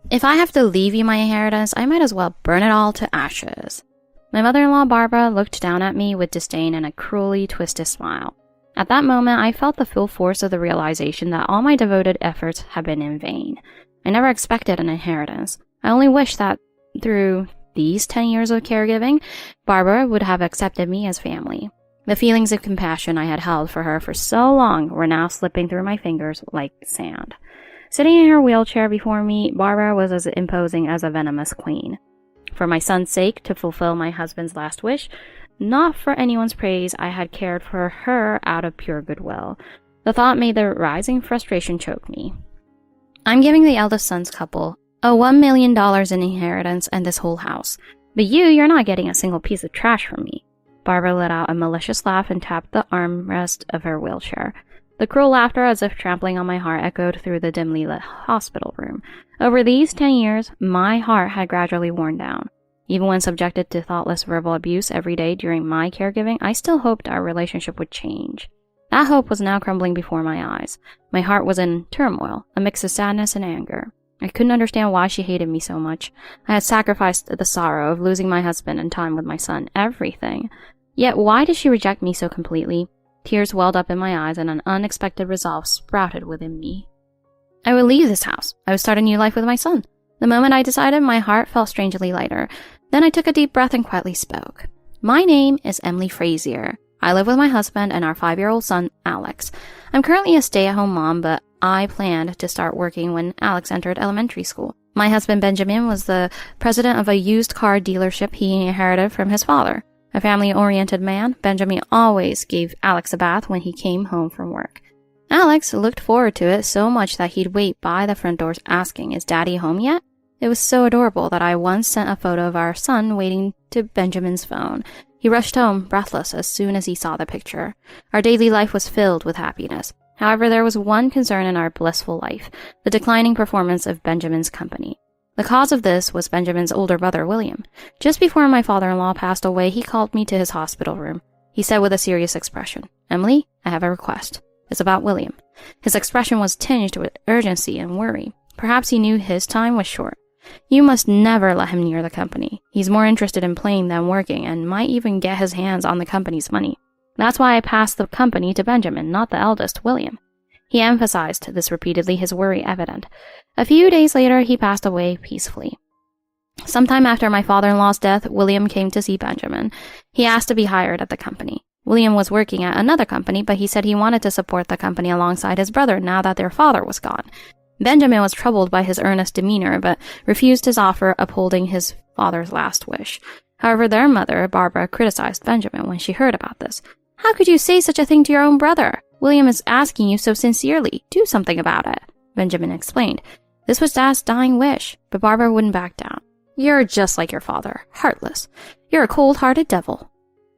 If I have to leave you my inheritance, I might as well burn it all to ashes." My mother-in-law, Barbara, looked down at me with disdain and a cruelly twisted smile. At that moment, I felt the full force of the realization that all my devoted efforts had been in vain. I never expected an inheritance. I only wished that through these 10 years of caregiving, Barbara would have accepted me as family. The feelings of compassion I had held for her for so long were now slipping through my fingers like sand. Sitting in her wheelchair before me, Barbara was as imposing as a venomous queen. For my son's sake, to fulfill my husband's last wish, not for anyone's praise, I had cared for her out of pure goodwill. The thought made the rising frustration choke me. "I'm giving the eldest son's couple a $1 million in inheritance and this whole house. But you're not getting a single piece of trash from me." Barbara let out a malicious laugh and tapped the armrest of her wheelchair. The cruel laughter, as if trampling on my heart, echoed through the dimly lit hospital room. Over these 10 years, my heart had gradually worn down. Even when subjected to thoughtless verbal abuse every day during my caregiving, I still hoped our relationship would change. That hope was now crumbling before my eyes. My heart was in turmoil, a mix of sadness and anger. I couldn't understand why she hated me so much. I had sacrificed the sorrow of losing my husband and time with my son, everything. Yet why did she reject me so completely? Tears welled up in my eyes and an unexpected resolve sprouted within me. I would leave this house. I would start a new life with my son. The moment I decided, my heart felt strangely lighter. Then I took a deep breath and quietly spoke. "My name is Emily Frazier. I live with my husband and our 5-year-old son, Alex. I'm currently a stay-at-home mom, but I planned to start working when Alex entered elementary school. My husband, Benjamin, was the president of a used car dealership he inherited from his father. A family-oriented man, Benjamin always gave Alex a bath when he came home from work. Alex looked forward to it so much that he'd wait by the front doors asking, 'Is Daddy home yet?' It was so adorable that I once sent a photo of our son waiting to Benjamin's phone. He rushed home, breathless, as soon as he saw the picture. Our daily life was filled with happiness. However, there was one concern in our blissful life, the declining performance of Benjamin's company. The cause of this was Benjamin's older brother, William. Just before my father-in-law passed away, he called me to his hospital room. He said with a serious expression, "Emily, I have a request. It's about William." His expression was tinged with urgency and worry. Perhaps he knew his time was short. "You must never let him near the company. He's more interested in playing than working and might even get his hands on the company's money. That's why I passed the company to Benjamin, not the eldest, William." He emphasized this repeatedly, his worry evident. A few days later, he passed away peacefully. Sometime after my father-in-law's death, William came to see Benjamin. He asked to be hired at the company. William was working at another company, but he said he wanted to support the company alongside his brother now that their father was gone. Benjamin was troubled by his earnest demeanor, but refused his offer, upholding his father's last wish. However, their mother, Barbara, criticized Benjamin when she heard about this. "How could you say such a thing to your own brother? William is asking you so sincerely. Do something about it," Benjamin explained. This was Dad's dying wish, but Barbara wouldn't back down. "You're just like your father, heartless. You're a cold-hearted devil."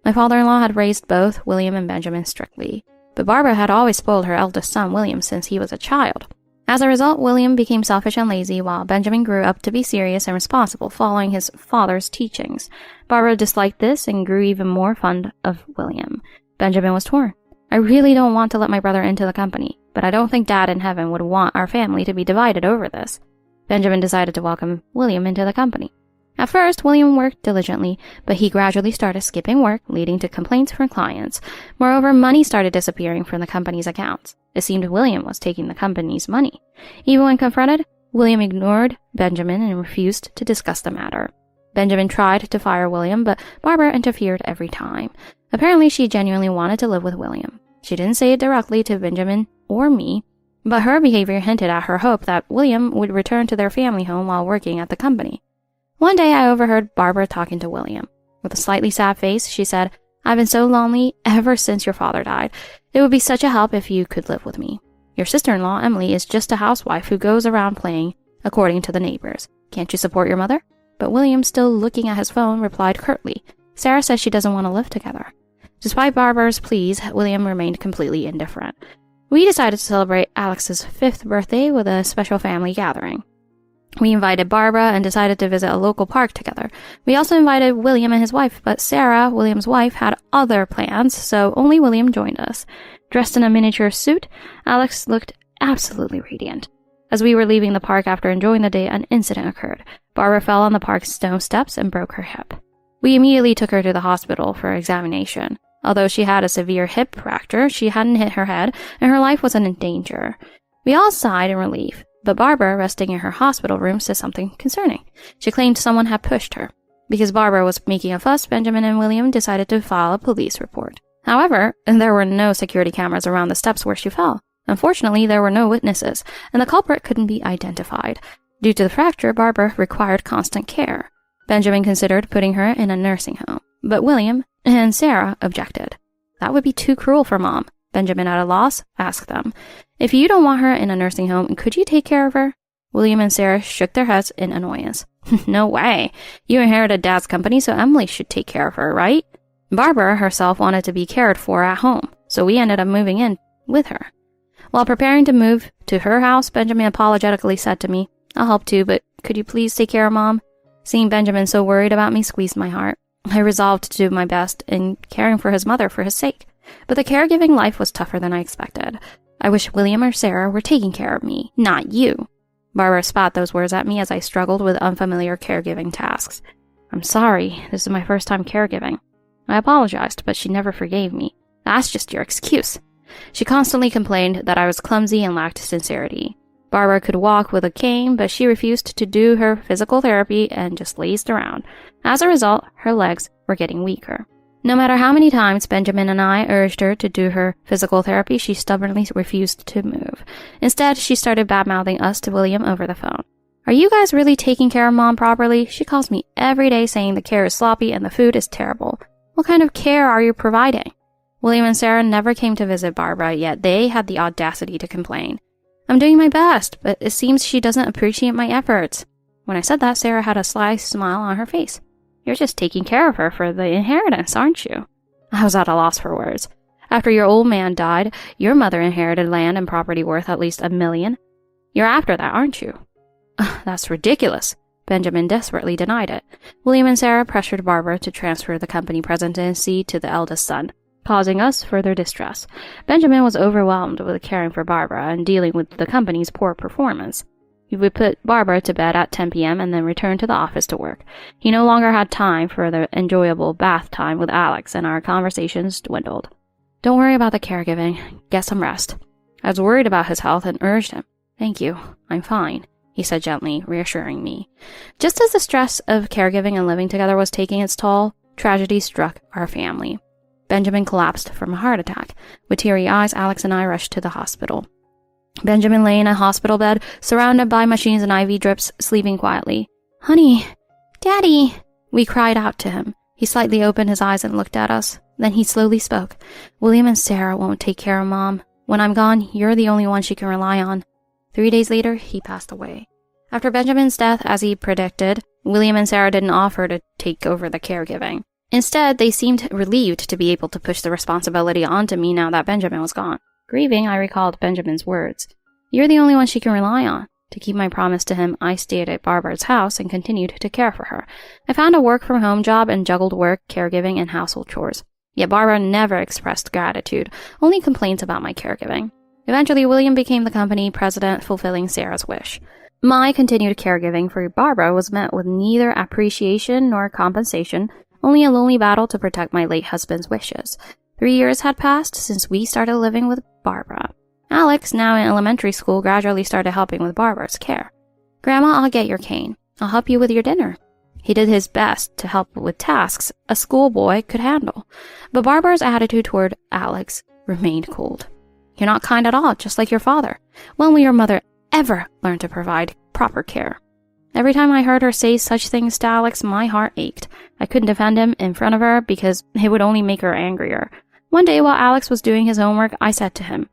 My father-in-law had raised both William and Benjamin strictly, but Barbara had always spoiled her eldest son, William, since he was a child. As a result, William became selfish and lazy, while Benjamin grew up to be serious and responsible, following his father's teachings. Barbara disliked this and grew even more fond of William. Benjamin was torn. "I really don't want to let my brother into the company, but I don't think Dad in heaven would want our family to be divided over this." Benjamin decided to welcome William into the company. At first, William worked diligently, but he gradually started skipping work, leading to complaints from clients. Moreover, money started disappearing from the company's accounts. It seemed William was taking the company's money. Even when confronted, William ignored Benjamin and refused to discuss the matter. Benjamin tried to fire William, but Barbara interfered every time. Apparently, she genuinely wanted to live with William. She didn't say it directly to Benjamin or me, but her behavior hinted at her hope that William would return to their family home while working at the company. One day, I overheard Barbara talking to William. With a slightly sad face, she said, "I've been so lonely ever since your father died. It would be such a help if you could live with me. Your sister-in-law, Emily, is just a housewife who goes around playing according to the neighbors. Can't you support your mother?" But William, still looking at his phone, replied curtly, "Sarah says she doesn't want to live together." Despite Barbara's pleas, William remained completely indifferent. We decided to celebrate Alex's 5th birthday with a special family gathering. We invited Barbara and decided to visit a local park together. We also invited William and his wife, but Sarah, William's wife, had other plans, so only William joined us. Dressed in a miniature suit, Alex looked absolutely radiant. As we were leaving the park after enjoying the day, an incident occurred. Barbara fell on the park's stone steps and broke her hip. We immediately took her to the hospital for examination. Although she had a severe hip fracture, she hadn't hit her head, and her life wasn't in danger. We all sighed in relief, but Barbara, resting in her hospital room, said something concerning. She claimed someone had pushed her. Because Barbara was making a fuss, Benjamin and William decided to file a police report. However, there were no security cameras around the steps where she fell. Unfortunately, there were no witnesses, and the culprit couldn't be identified. Due to the fracture, Barbara required constant care. Benjamin considered putting her in a nursing home, but William and Sarah objected. That would be too cruel for Mom. Benjamin, at a loss, asked them, "If you don't want her in a nursing home, could you take care of her?" William and Sarah shook their heads in annoyance. "No way. You inherited Dad's company, so Emily should take care of her, right?" Barbara herself wanted to be cared for at home, so we ended up moving in with her. While preparing to move to her house, Benjamin apologetically said to me, "I'll help too, but could you please take care of Mom?" Seeing Benjamin so worried about me squeezed my heart. I resolved to do my best in caring for his mother for his sake. But the caregiving life was tougher than I expected. I wish William or Sarah were taking care of me, not you. Barbara spat those words at me as I struggled with unfamiliar caregiving tasks. "I'm sorry, this is my first time caregiving." I apologized, but she never forgave me. "That's just your excuse." She constantly complained that I was clumsy and lacked sincerity. Barbara could walk with a cane, but she refused to do her physical therapy and just lazed around. As a result, her legs were getting weaker. No matter how many times Benjamin and I urged her to do her physical therapy, she stubbornly refused to move. Instead, she started bad-mouthing us to William over the phone. "Are you guys really taking care of Mom properly? She calls me every day saying the care is sloppy and the food is terrible. What kind of care are you providing?" William and Sarah never came to visit Barbara, yet they had the audacity to complain. "I'm doing my best, but it seems she doesn't appreciate my efforts." When I said that, Sarah had a sly smile on her face. "You're just taking care of her for the inheritance, aren't you?" I was at a loss for words. "After your old man died, your mother inherited land and property worth at least $1 million. You're after that, aren't you?" "That's ridiculous." Benjamin desperately denied it. William and Sarah pressured Barbara to transfer the company presidency to the eldest son, causing us further distress. Benjamin was overwhelmed with caring for Barbara and dealing with the company's poor performance. He would put Barbara to bed at 10 p.m. and then return to the office to work. He no longer had time for the enjoyable bath time with Alex, and our conversations dwindled. "Don't worry about the caregiving. Get some rest." I was worried about his health and urged him. "Thank you. I'm fine," he said gently, reassuring me. Just as the stress of caregiving and living together was taking its toll, tragedy struck our family. Benjamin collapsed from a heart attack. With teary eyes, Alex and I rushed to the hospital. Benjamin lay in a hospital bed, surrounded by machines and IV drips, sleeping quietly. "Honey, Daddy," we cried out to him. He slightly opened his eyes and looked at us. Then he slowly spoke. "William and Sarah won't take care of Mom. When I'm gone, you're the only one she can rely on." 3 days later, he passed away. After Benjamin's death, as he predicted, William and Sarah didn't offer to take over the caregiving. Instead, they seemed relieved to be able to push the responsibility onto me now that Benjamin was gone. Grieving, I recalled Benjamin's words. "You're the only one she can rely on." To keep my promise to him, I stayed at Barbara's house and continued to care for her. I found a work-from-home job and juggled work, caregiving, and household chores. Yet Barbara never expressed gratitude, only complaints about my caregiving. Eventually, William became the company president, fulfilling Sarah's wish. My continued caregiving for Barbara was met with neither appreciation nor compensation, only a lonely battle to protect my late husband's wishes. 3 years had passed since we started living with Barbara. Alex, now in elementary school, gradually started helping with Barbara's care. "Grandma, I'll get your cane. I'll help you with your dinner." He did his best to help with tasks a schoolboy could handle, but Barbara's attitude toward Alex remained cold. "You're not kind at all, just like your father. When will your mother ever learn to provide proper care?" Every time I heard her say such things to Alex, my heart ached. I couldn't defend him in front of her because it would only make her angrier. One day while Alex was doing his homework, I said to him,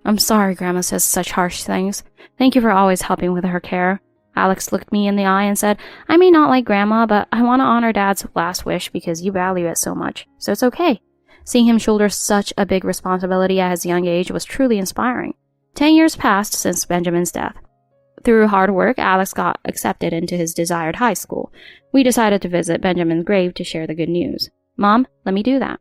"I'm sorry Grandma says such harsh things. Thank you for always helping with her care." Alex looked me in the eye and said, "I may not like Grandma, but I want to honor Dad's last wish because you value it so much, so it's okay." Seeing him shoulder such a big responsibility at his young age was truly inspiring. 10 years passed since Benjamin's death. Through hard work, Alex got accepted into his desired high school. We decided to visit Benjamin's grave to share the good news. "Mom, let me do that."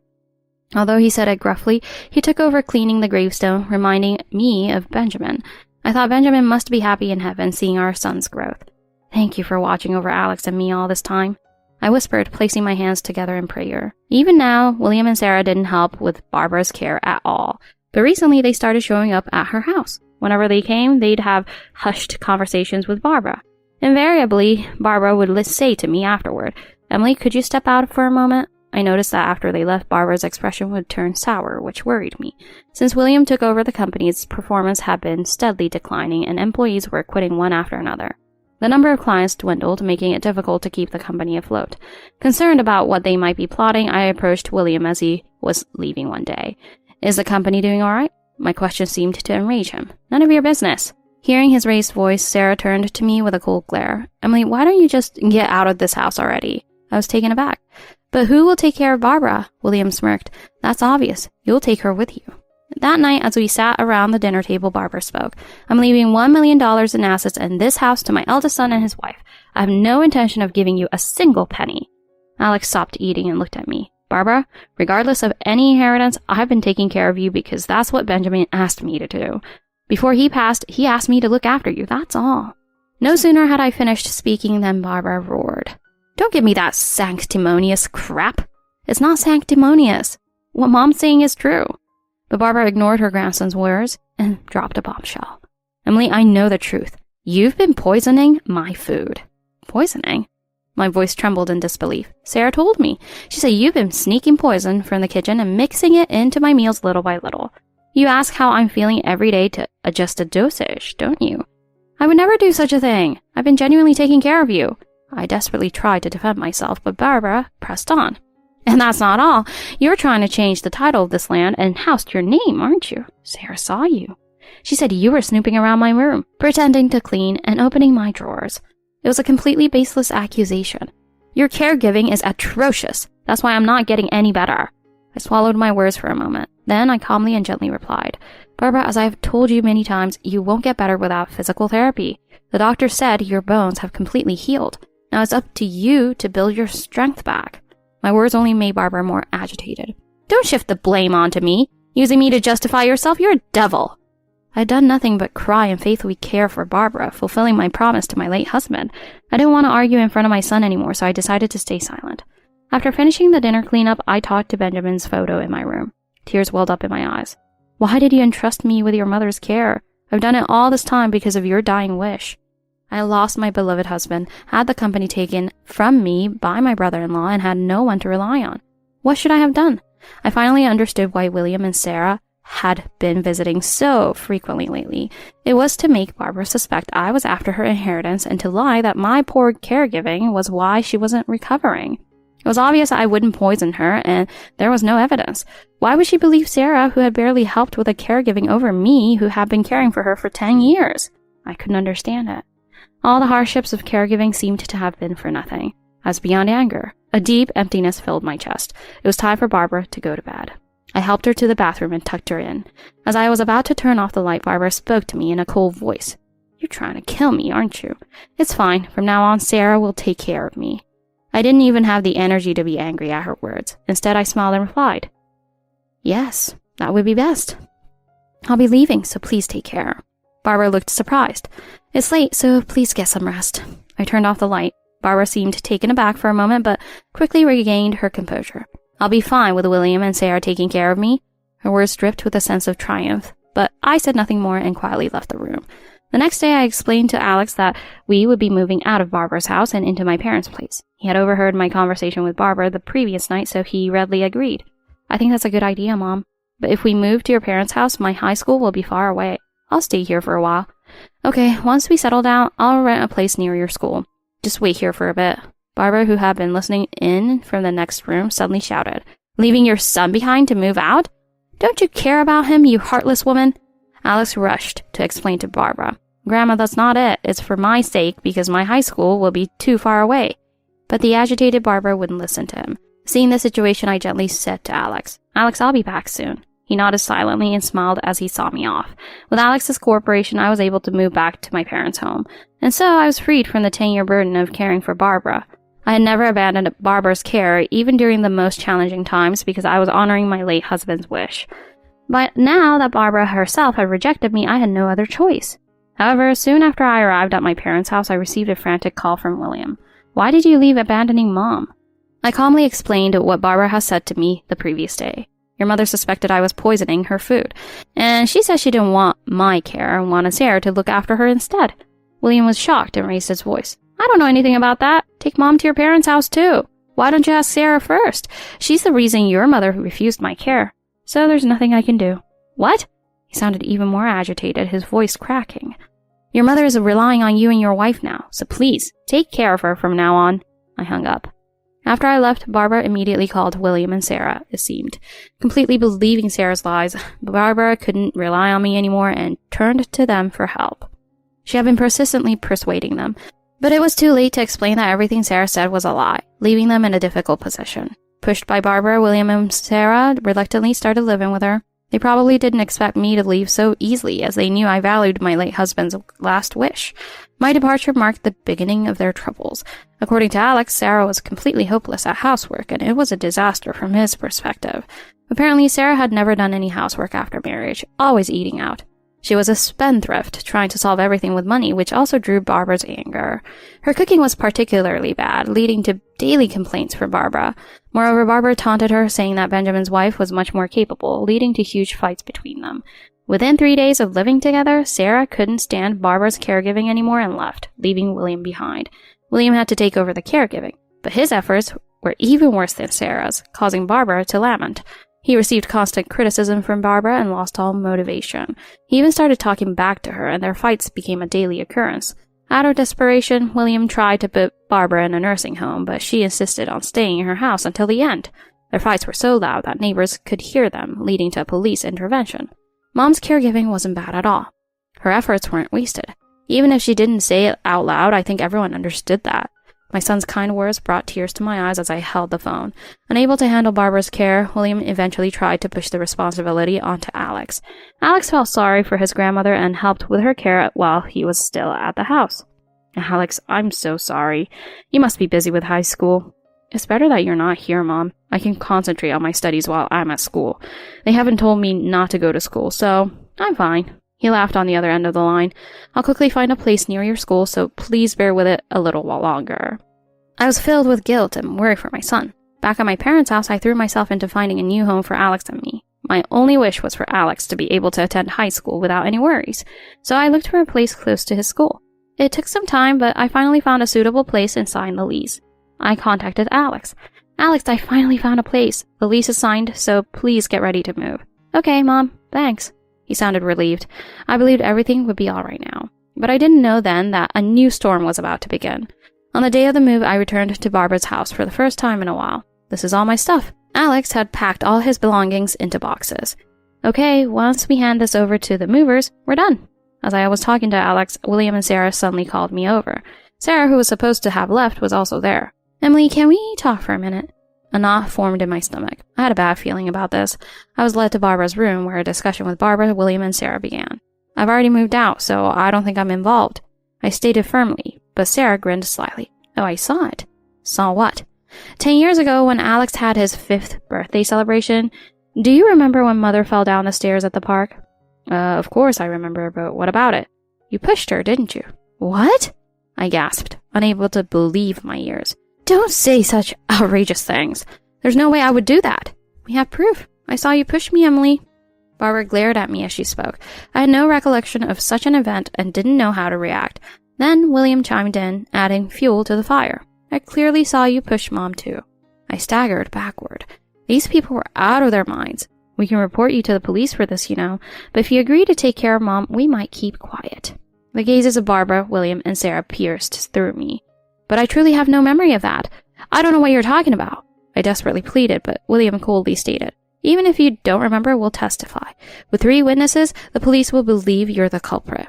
Although he said it gruffly, he took over cleaning the gravestone, reminding me of Benjamin. I thought Benjamin must be happy in heaven seeing our son's growth. Thank you for watching over Alex and me all this time, I whispered, placing my hands together in prayer. Even now, William and Sarah didn't help with Barbara's care at all, but recently they started showing up at her house. Whenever they came, they'd have hushed conversations with Barbara. Invariably, Barbara would say to me afterward, "Emily, could you step out for a moment?" I noticed that after they left, Barbara's expression would turn sour, which worried me. Since William took over the company, its performance had been steadily declining, and employees were quitting one after another. The number of clients dwindled, making it difficult to keep the company afloat. Concerned about what they might be plotting, I approached William as he was leaving one day. "Is the company doing all right?" My question seemed to enrage him. "None of your business." Hearing his raised voice, Sarah turned to me with a cold glare. "Emily, why don't you just get out of this house already?" I was taken aback. "But who will take care of Barbara?" William smirked. "That's obvious. You'll take her with you." That night, as we sat around the dinner table, Barbara spoke. "I'm leaving $1 million in assets and this house to my eldest son and his wife. I have no intention of giving you a single penny." Alex stopped eating and looked at me. "Barbara, regardless of any inheritance, I've been taking care of you because that's what Benjamin asked me to do. Before he passed, he asked me to look after you, that's all." No sooner had I finished speaking than Barbara roared. "Don't give me that sanctimonious crap. It's not sanctimonious. What Mom's saying is true." But Barbara ignored her grandson's words and dropped a bombshell. "Emily, I know the truth. You've been poisoning my food." "Poisoning?" My voice trembled in disbelief. "Sarah told me. She said you've been sneaking poison from the kitchen and mixing it into my meals little by little. You ask how I'm feeling every day to adjust a dosage, don't you?" "I would never do such a thing. I've been genuinely taking care of you." I desperately tried to defend myself, but Barbara pressed on. "And that's not all. You're trying to change the title of this land and house your name, aren't you? Sarah saw you. She said you were snooping around my room, pretending to clean and opening my drawers. It was a completely baseless accusation. Your caregiving is atrocious. That's why I'm not getting any better." I swallowed my words for a moment. Then I calmly and gently replied, "Barbara, as I have told you many times, you won't get better without physical therapy. The doctor said your bones have completely healed. Now it's up to you to build your strength back." My words only made Barbara more agitated. "Don't shift the blame onto me. Using me to justify yourself, you're a devil." I had done nothing but cry and faithfully care for Barbara, fulfilling my promise to my late husband. I didn't want to argue in front of my son anymore, so I decided to stay silent. After finishing the dinner cleanup, I talked to Benjamin's photo in my room. Tears welled up in my eyes. "Why did you entrust me with your mother's care? I've done it all this time because of your dying wish. I lost my beloved husband, had the company taken from me by my brother-in-law, and had no one to rely on. What should I have done?" I finally understood why William and Sarah had been visiting so frequently lately. It was to make Barbara suspect I was after her inheritance and to lie that my poor caregiving was why she wasn't recovering. It was obvious I wouldn't poison her, and there was no evidence. Why would she believe Sarah, who had barely helped with the caregiving, over me, who had been caring for her for 10 years? I couldn't understand it. All the hardships of caregiving seemed to have been for nothing. I was beyond anger. A deep emptiness filled my chest. It was time for Barbara to go to bed. I helped her to the bathroom and tucked her in. As I was about to turn off the light, Barbara spoke to me in a cold voice. "You're trying to kill me, aren't you?" "It's fine. From now on, Sarah will take care of me." I didn't even have the energy to be angry at her words. Instead, I smiled and replied, "Yes, that would be best. I'll be leaving, so please take care." Barbara looked surprised. "It's late, so please get some rest." I turned off the light. Barbara seemed taken aback for a moment, but quickly regained her composure. "I'll be fine with William and Sarah taking care of me." Her words dripped with a sense of triumph, but I said nothing more and quietly left the room. The next day, I explained to Alex that we would be moving out of Barbara's house and into my parents' place. He had overheard my conversation with Barbara the previous night, so he readily agreed. "I think that's a good idea, Mom. But if we move to your parents' house, my high school will be far away. I'll stay here for a while." "Okay, once we settle down, I'll rent a place near your school. Just wait here for a bit." Barbara, who had been listening in from the next room, suddenly shouted, "Leaving your son behind to move out? Don't you care about him, you heartless woman?" Alex rushed to explain to Barbara, "Grandma, that's not it. It's for my sake because my high school will be too far away." But the agitated Barbara wouldn't listen to him. Seeing the situation, I gently said to Alex, "Alex, I'll be back soon." He nodded silently and smiled as he saw me off. With Alex's cooperation, I was able to move back to my parents' home, and so I was freed from the 10-year burden of caring for Barbara. I had never abandoned Barbara's care, even during the most challenging times, because I was honoring my late husband's wish. But now that Barbara herself had rejected me, I had no other choice. However, soon after I arrived at my parents' house, I received a frantic call from William. "Why did you leave abandoning Mom?" I calmly explained what Barbara had said to me the previous day. "Your mother suspected I was poisoning her food, and she said she didn't want my care and wanted Sarah to look after her instead." William was shocked and raised his voice. "I don't know anything about that. Take Mom to your parents' house too. Why don't you ask Sarah first? She's the reason your mother refused my care. So there's nothing I can do." "What?" He sounded even more agitated, his voice cracking. "Your mother is relying on you and your wife now, so please, take care of her from now on." I hung up. After I left, Barbara immediately called William and Sarah, it seemed. Completely believing Sarah's lies, Barbara couldn't rely on me anymore and turned to them for help. She had been persistently persuading them, but it was too late to explain that everything Sarah said was a lie, leaving them in a difficult position. Pushed by Barbara, William and Sarah reluctantly started living with her. They probably didn't expect me to leave so easily, as they knew I valued my late husband's last wish. My departure marked the beginning of their troubles. According to Alex, Sarah was completely hopeless at housework, and it was a disaster from his perspective. Apparently, Sarah had never done any housework after marriage, always eating out. She was a spendthrift, trying to solve everything with money, which also drew Barbara's anger. Her cooking was particularly bad, leading to daily complaints from Barbara. Moreover, Barbara taunted her, saying that Benjamin's wife was much more capable, leading to huge fights between them. Within 3 days of living together, Sarah couldn't stand Barbara's caregiving anymore and left, leaving William behind. William had to take over the caregiving, but his efforts were even worse than Sarah's, causing Barbara to lament. He received constant criticism from Barbara and lost all motivation. He even started talking back to her, and their fights became a daily occurrence. Out of desperation, William tried to put Barbara in a nursing home, but she insisted on staying in her house until the end. Their fights were so loud that neighbors could hear them, leading to police intervention. Mom's caregiving wasn't bad at all. Her efforts weren't wasted. Even if she didn't say it out loud, I think everyone understood that. My son's kind words brought tears to my eyes as I held the phone. Unable to handle Barbara's care, William eventually tried to push the responsibility onto Alex. Alex felt sorry for his grandmother and helped with her care while he was still at the house. "Alex, I'm so sorry. You must be busy with high school." "It's better that you're not here, Mom. I can concentrate on my studies while I'm at school. They haven't told me not to go to school, so I'm fine." He laughed on the other end of the line. "I'll quickly find a place near your school, so please bear with it a little while longer." I was filled with guilt and worry for my son. Back at my parents' house, I threw myself into finding a new home for Alex and me. My only wish was for Alex to be able to attend high school without any worries, so I looked for a place close to his school. It took some time, but I finally found a suitable place and signed the lease. I contacted Alex. "Alex, I finally found a place. The lease is signed, so please get ready to move." "Okay, Mom, thanks." He sounded relieved. I believed everything would be all right now. But I didn't know then that a new storm was about to begin. On the day of the move, I returned to Barbara's house for the first time in a while. "This is all my stuff." Alex had packed all his belongings into boxes. "Okay, once we hand this over to the movers, we're done." As I was talking to Alex, William and Sarah suddenly called me over. Sarah, who was supposed to have left, was also there. "Emily, can we talk for a minute?" A knot formed in my stomach. I had a bad feeling about this. I was led to Barbara's room, where a discussion with Barbara, William, and Sarah began. "I've already moved out, so I don't think I'm involved." I stated firmly, but Sarah grinned slyly. "Oh, I saw it." "Saw what?" 10 years ago, when Alex had his 5th birthday celebration, do you remember when Mother fell down the stairs at the park?" Of course I remember, but what about it?" "You pushed her, didn't you?" "What?" I gasped, unable to believe my ears. "Don't say such outrageous things. There's no way I would do that." "We have proof. I saw you push me, Emily." Barbara glared at me as she spoke. I had no recollection of such an event and didn't know how to react. Then William chimed in, adding fuel to the fire. "I clearly saw you push Mom too." I staggered backward. These people were out of their minds. "We can report you to the police for this, you know, but if you agree to take care of Mom, we might keep quiet." The gazes of Barbara, William, and Sarah pierced through me. "But I truly have no memory of that. I don't know what you're talking about." I desperately pleaded, but William coldly stated, "Even if you don't remember, we'll testify. With 3 witnesses, the police will believe you're the culprit."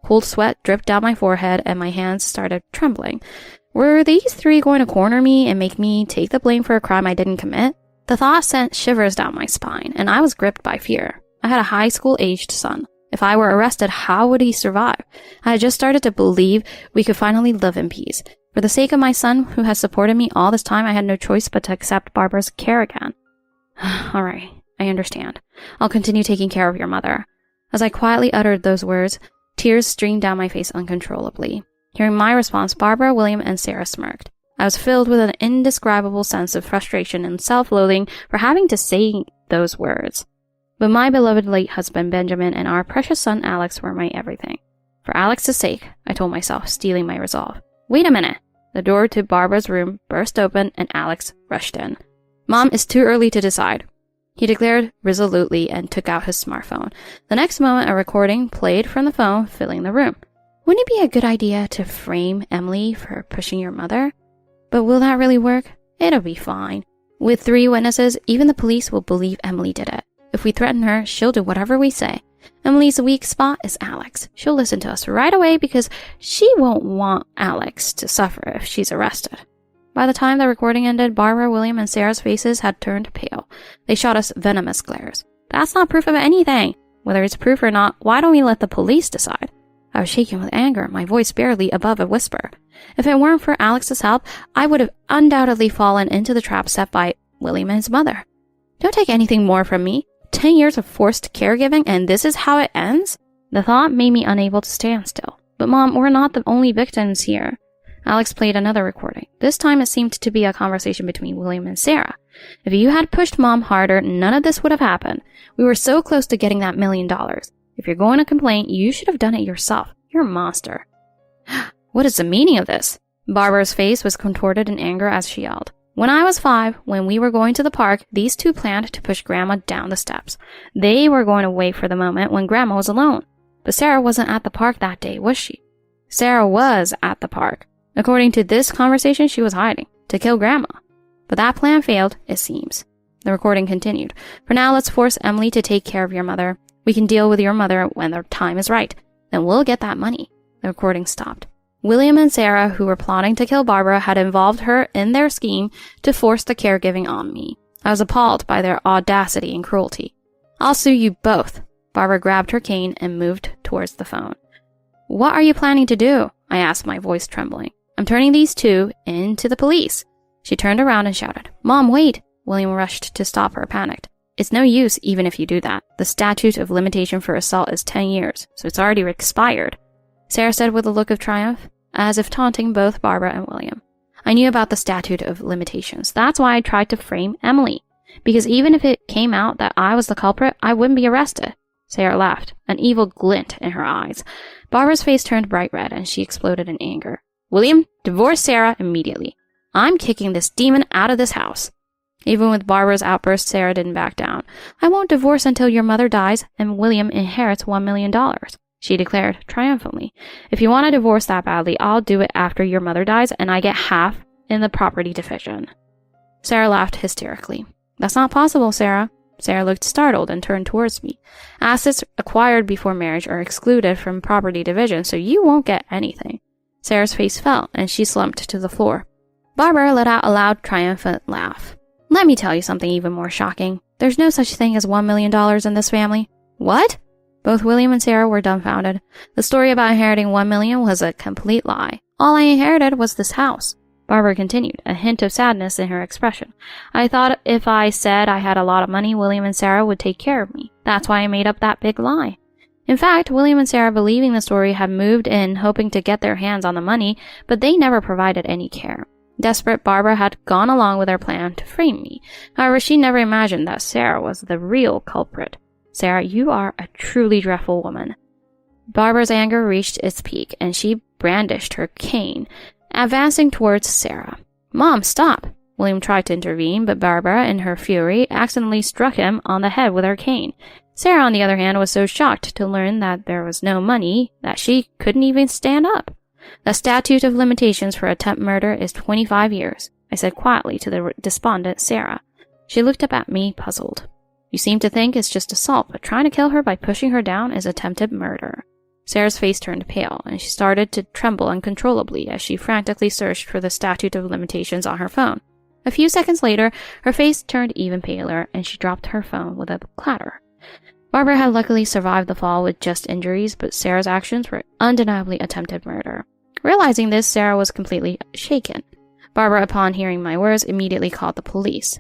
Cold sweat dripped down my forehead and my hands started trembling. Were these 3 going to corner me and make me take the blame for a crime I didn't commit? The thought sent shivers down my spine, and I was gripped by fear. I had a high school-aged son. If I were arrested, how would he survive? I had just started to believe we could finally live in peace. For the sake of my son, who had supported me all this time, I had no choice but to accept Barbara's care again. "All right, I understand. I'll continue taking care of your mother." As I quietly uttered those words, Tears streamed down my face uncontrollably. Hearing my response, Barbara, William, and Sarah smirked. I was filled with an indescribable sense of frustration and self-loathing for having to say those words. But my beloved late husband, Benjamin, and our precious son, Alex, were my everything. For Alex's sake, I told myself, steeling my resolve. Wait a minute. The door to Barbara's room burst open and Alex rushed in. Mom, it's too early to decide, he declared resolutely and took out his smartphone. The next moment, a recording played from the phone, filling the room. Wouldn't it be a good idea to frame Emily for pushing your mother? But will that really work? It'll be fine. With 3 witnesses, even the police will believe Emily did it. If we threaten her, she'll do whatever we say. Emily's weak spot is Alex. She'll listen to us right away because she won't want Alex to suffer if she's arrested. By the time the recording ended, Barbara, William, and Sarah's faces had turned pale. They shot us venomous glares. That's not proof of anything. Whether it's proof or not, why don't we let the police decide? I was shaking with anger, my voice barely above a whisper. If it weren't for Alex's help, I would have undoubtedly fallen into the trap set by William and his mother. Don't take anything more from me. 10 years of forced caregiving, and this is how it ends? The thought made me unable to stand still. But Mom, we're not the only victims here. Alex played another recording. This time it seemed to be a conversation between William and Sarah. If you had pushed Mom harder, none of this would have happened. We were so close to getting that $1 million. If you're going to complain, you should have done it yourself. You're a monster. What is the meaning of this? Barbara's face was contorted in anger as she yelled. When I was 5, when we were going to the park, these two planned to push Grandma down the steps. They were going to wait for the moment when Grandma was alone. But Sarah wasn't at the park that day, was she? Sarah was at the park. According to this conversation, she was hiding, to kill Grandma. But that plan failed, it seems. The recording continued. For now, let's force Emily to take care of your mother. We can deal with your mother when the time is right. Then we'll get that money. The recording stopped. William and Sarah, who were plotting to kill Barbara, had involved her in their scheme to force the caregiving on me. I was appalled by their audacity and cruelty. I'll sue you both. Barbara grabbed her cane and moved towards the phone. What are you planning to do? I asked, my voice trembling. I'm turning these two into the police. She turned around and shouted, Mom, wait! William rushed to stop her, panicked. It's no use even if you do that. The statute of limitation for assault is 10 years, so it's already expired. Sarah said with a look of triumph, as if taunting both Barbara and William. I knew about the statute of limitations. That's why I tried to frame Emily. Because even if it came out that I was the culprit, I wouldn't be arrested. Sarah laughed, an evil glint in her eyes. Barbara's face turned bright red and she exploded in anger. William, divorce Sarah immediately. I'm kicking this demon out of this house. Even with Barbara's outburst, Sarah didn't back down. I won't divorce until your mother dies and William inherits $1 million. She declared triumphantly. If you want a divorce that badly, I'll do it after your mother dies and I get half in the property division. Sarah laughed hysterically. That's not possible, Sarah. Sarah looked startled and turned towards me. Assets acquired before marriage are excluded from property division, so you won't get anything. Sarah's face fell and she slumped to the floor. Barbara let out a loud, triumphant laugh. Let me tell you something even more shocking. There's no such thing as $1 million in this family. What? Both William and Sarah were dumbfounded. The story about inheriting $1 million was a complete lie. All I inherited was this house. Barbara continued, a hint of sadness in her expression. I thought if I said I had a lot of money, William and Sarah would take care of me. That's why I made up that big lie. In fact, William and Sarah, believing the story, had moved in hoping to get their hands on the money, but they never provided any care. Desperate, Barbara had gone along with their plan to frame me. However, she never imagined that Sarah was the real culprit. Sarah, you are a truly dreadful woman. Barbara's anger reached its peak, and she brandished her cane, advancing towards Sarah. Mom, stop! William tried to intervene, but Barbara, in her fury, accidentally struck him on the head with her cane. Sarah, on the other hand, was so shocked to learn that there was no money that she couldn't even stand up. The statute of limitations for attempt murder is 25 years, I said quietly to the despondent Sarah. She looked up at me, puzzled. You seem to think it's just assault, but trying to kill her by pushing her down is attempted murder. Sarah's face turned pale, and she started to tremble uncontrollably as she frantically searched for the statute of limitations on her phone. A few seconds later, her face turned even paler, and she dropped her phone with a clatter. Barbara had luckily survived the fall with just injuries, but Sarah's actions were undeniably attempted murder. Realizing this, Sarah was completely shaken. Barbara, upon hearing my words, immediately called the police.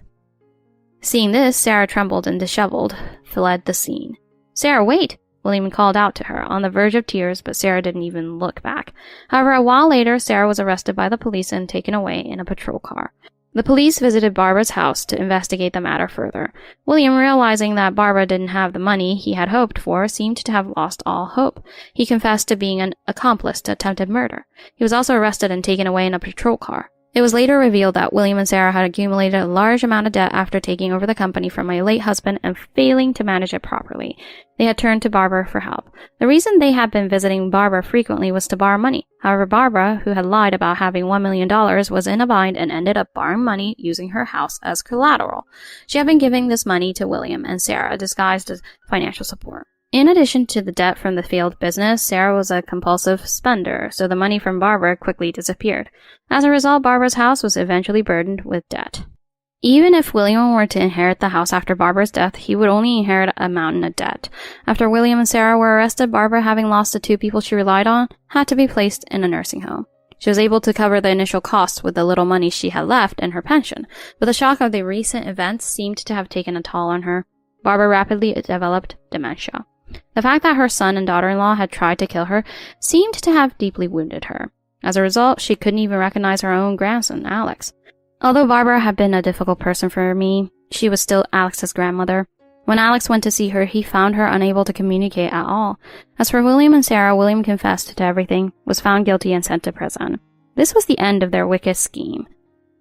Seeing this, Sarah trembled and disheveled, fled the scene. Sarah, wait! William called out to her, on the verge of tears, but Sarah didn't even look back. However, a while later, Sarah was arrested by the police and taken away in a patrol car. The police visited Barbara's house to investigate the matter further. William, realizing that Barbara didn't have the money he had hoped for, seemed to have lost all hope. He confessed to being an accomplice to attempted murder. He was also arrested and taken away in a patrol car. It was later revealed that William and Sarah had accumulated a large amount of debt after taking over the company from my late husband and failing to manage it properly. They had turned to Barbara for help. The reason they had been visiting Barbara frequently was to borrow money. However, Barbara, who had lied about having $1 million, was in a bind and ended up borrowing money using her house as collateral. She had been giving this money to William and Sarah, disguised as financial support. In addition to the debt from the failed business, Sarah was a compulsive spender, so the money from Barbara quickly disappeared. As a result, Barbara's house was eventually burdened with debt. Even if William were to inherit the house after Barbara's death, he would only inherit a mountain of debt. After William and Sarah were arrested, Barbara, having lost the two people she relied on, had to be placed in a nursing home. She was able to cover the initial costs with the little money she had left in her pension, but the shock of the recent events seemed to have taken a toll on her. Barbara rapidly developed dementia. The fact that her son and daughter-in-law had tried to kill her seemed to have deeply wounded her. As a result, she couldn't even recognize her own grandson, Alex. Although Barbara had been a difficult person for me, she was still Alex's grandmother. When Alex went to see her, he found her unable to communicate at all. As for William and Sarah, William confessed to everything, was found guilty, and sent to prison. This was the end of their wicked scheme.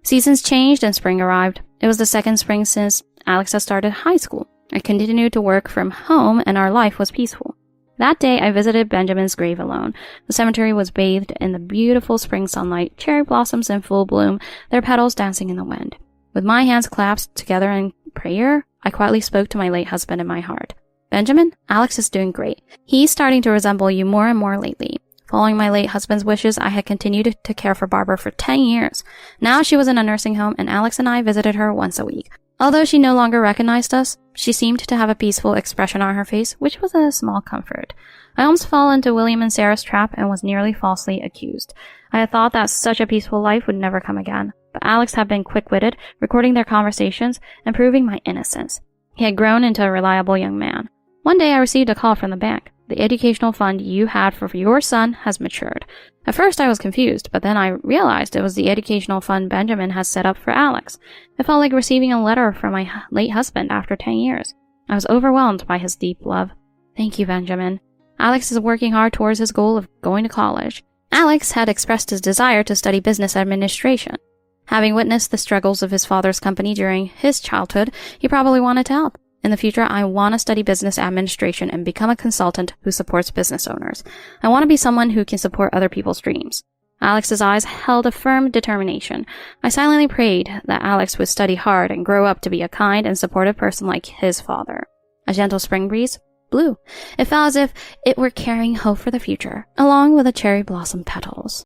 Seasons changed and spring arrived. It was the second spring since Alex had started high school. I continued to work from home, and our life was peaceful. That day, I visited Benjamin's grave alone. The cemetery was bathed in the beautiful spring sunlight, cherry blossoms in full bloom, their petals dancing in the wind. With my hands clasped together in prayer, I quietly spoke to my late husband in my heart. Benjamin, Alex is doing great. He's starting to resemble you more and more lately. Following my late husband's wishes, I had continued to care for Barbara for 10 years. Now she was in a nursing home, and Alex and I visited her once a week. Although she no longer recognized us, she seemed to have a peaceful expression on her face, which was a small comfort. I almost fell into William and Sarah's trap and was nearly falsely accused. I had thought that such a peaceful life would never come again, but Alex had been quick-witted, recording their conversations and proving my innocence. He had grown into a reliable young man. One day I received a call from the bank. The educational fund you had for your son has matured. At first I was confused, but then I realized it was the educational fund Benjamin had set up for Alex. It felt like receiving a letter from my late husband after 10 years. I was overwhelmed by his deep love. Thank you, Benjamin. Alex is working hard towards his goal of going to college. Alex had expressed his desire to study business administration. Having witnessed the struggles of his father's company during his childhood, he probably wanted to help. In the future, I want to study business administration and become a consultant who supports business owners. I want to be someone who can support other people's dreams. Alex's eyes held a firm determination. I silently prayed that Alex would study hard and grow up to be a kind and supportive person like his father. A gentle spring breeze blew. It felt as if it were carrying hope for the future, along with the cherry blossom petals.